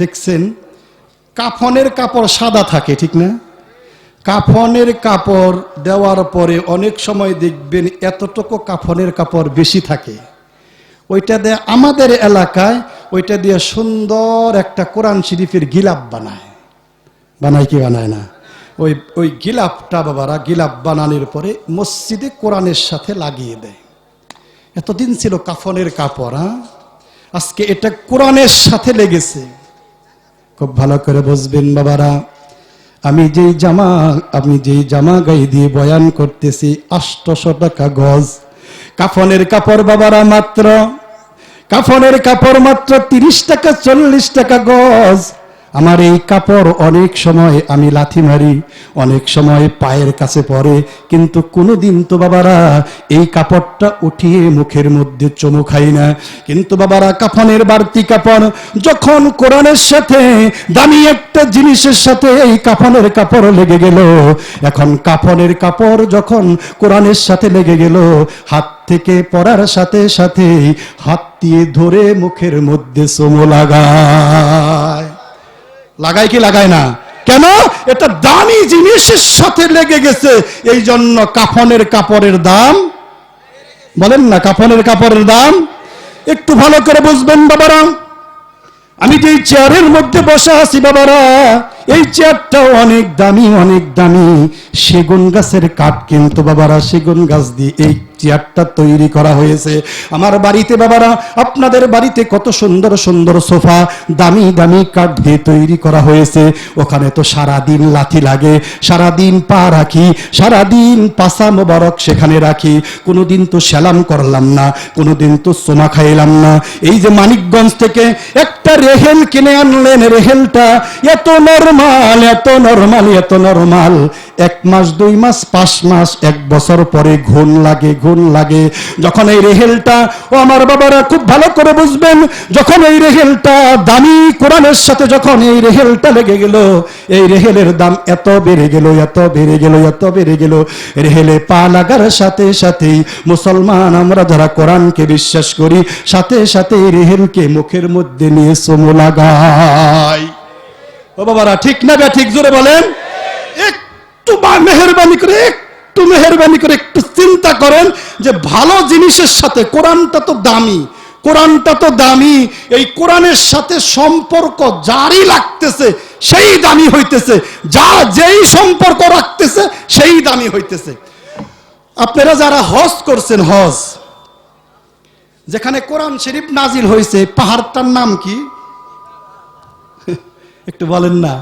দেখছেন কাফনের কাপড় সাদা থাকে, ঠিক না? কাফনের কাপড় দেওয়ার পরে অনেক সময় দেখবেন এতটুকু কাফনের কাপড় বেশি থাকে। ওইটা দিয়ে আমাদের এলাকায় ওইটা দিয়ে সুন্দর একটা কোরআন শরীফের গিলাপ বানায় কি বানায় না? ওই গিলাপটা বাবারা, গিলাপ বানানোর পরে মসজিদে কোরআনের সাথে লাগিয়ে দেয়। এতদিন ছিল কাফনের কাপড়, আজকে এটা কোরআনের সাথে লেগেছে। খুব ভালো করে বুঝবেন বাবারা, আমি যেই জামা গায়ে দিয়ে বয়ান করতেছি 800 টাকা গজ। কাফনের কাপড় বাবারা কাফনের কাপড় মাত্র 30 টাকা 40 টাকা গজ। আমার এই কাপড় অনেক সময় আমি লাথি মারি, অনেক সময় পায়ের কাছে পড়ে, কিন্তু কোনোদিন তো বাবারা এই কাপড়টা উঠিয়ে মুখের মধ্যে চুমু খাই না। কিন্তু বাবারা কাফনের বাড়তি কাপড় যখন কোরআনের সাথে দামি একটা জিনিসের সাথে এই কাফনের কাপড় লেগে গেল, এখন কাফনের কাপড় যখন কোরআনের সাথে লেগে গেল, হাত থেকে পড়ার সাথে সাথে হাত দিয়ে ধরে মুখের মধ্যে চুমু লাগায় কি লাগায় না? কেন? এটা দামি জিনিসের সাথে লেগে গেছে, এই জন্য কাফনের কাপড়ের দাম, বলেন না কাফনের কাপড়ের দাম। একটু ভালো করে বুঝবেন বাবারা, আমি যে চেয়ারের মধ্যে বসে আছি বাবারা, এই চেয়ারটাও অনেক দামি, অনেক দামি সেগুন গাছের কাঠ, কিন্তু বাবারা সেগুন গাছ দিয়ে এই চেয়ারটা তৈরি করা হয়েছে। আমার বাড়িতে বাবারা, আপনাদের বাড়িতে কত সুন্দর সুন্দর সোফা দামি দামি কাঠ দিয়ে তৈরি করা হয়েছে, ওখানে তো সারাদিন লাথি লাগে, সারাদিন পা রাখি, সারাদিন পাছা মোবারক সেখানে রাখি, কোনোদিন তো সেলাম করলাম না, কোনোদিন তো সোমা খাইলাম না। এই যে মানিকগঞ্জ থেকে একটা রেহেল কিনে আনলেন, রেহেলটা এত নরমাল, এত নরমাল, এত নরমাল, 1 মাস 2 মাস 5 মাস 1 বছর পরে ঘুণ লাগে। যখন এই রেহেলটা, ও আমার বাবারা খুব ভালো করে বুঝবেন, যখন এই রেহেলটা দামি কোরআনের সাথে যখন এই রেহেলটা লেগে গেল, এই রেহেলের দাম এত বেড়ে গেল, এত বেড়ে গেল, এত বেড়ে গেল। রেহেলে পা লাগার সাথে সাথেই মুসলমান আমরা যারা কোরআনকে বিশ্বাস করি, সাথে সাথে রেহেলকে মুখের মধ্যে নিয়ে চুমু লাগাই। ও বাবারা ঠিক না ঠিক জোরে বলেন? একটু মেহেরবানি করে একটু চিন্তা করেন যে ভালো জিনিসের সাথে, কোরআনটা তো দামি, এই কোরআনের সাথে সম্পর্ক জারি লাগতেছে সেই দামি হইতেছে, যেই সম্পর্ক রাখতেছে সেই দামি হইতেছে। আপনারা যারা হজ করছেন, হজ যেখানে কোরআন শরীফ নাজিল হয়েছে, পাহাড়টার নাম কি একটু বলেন না?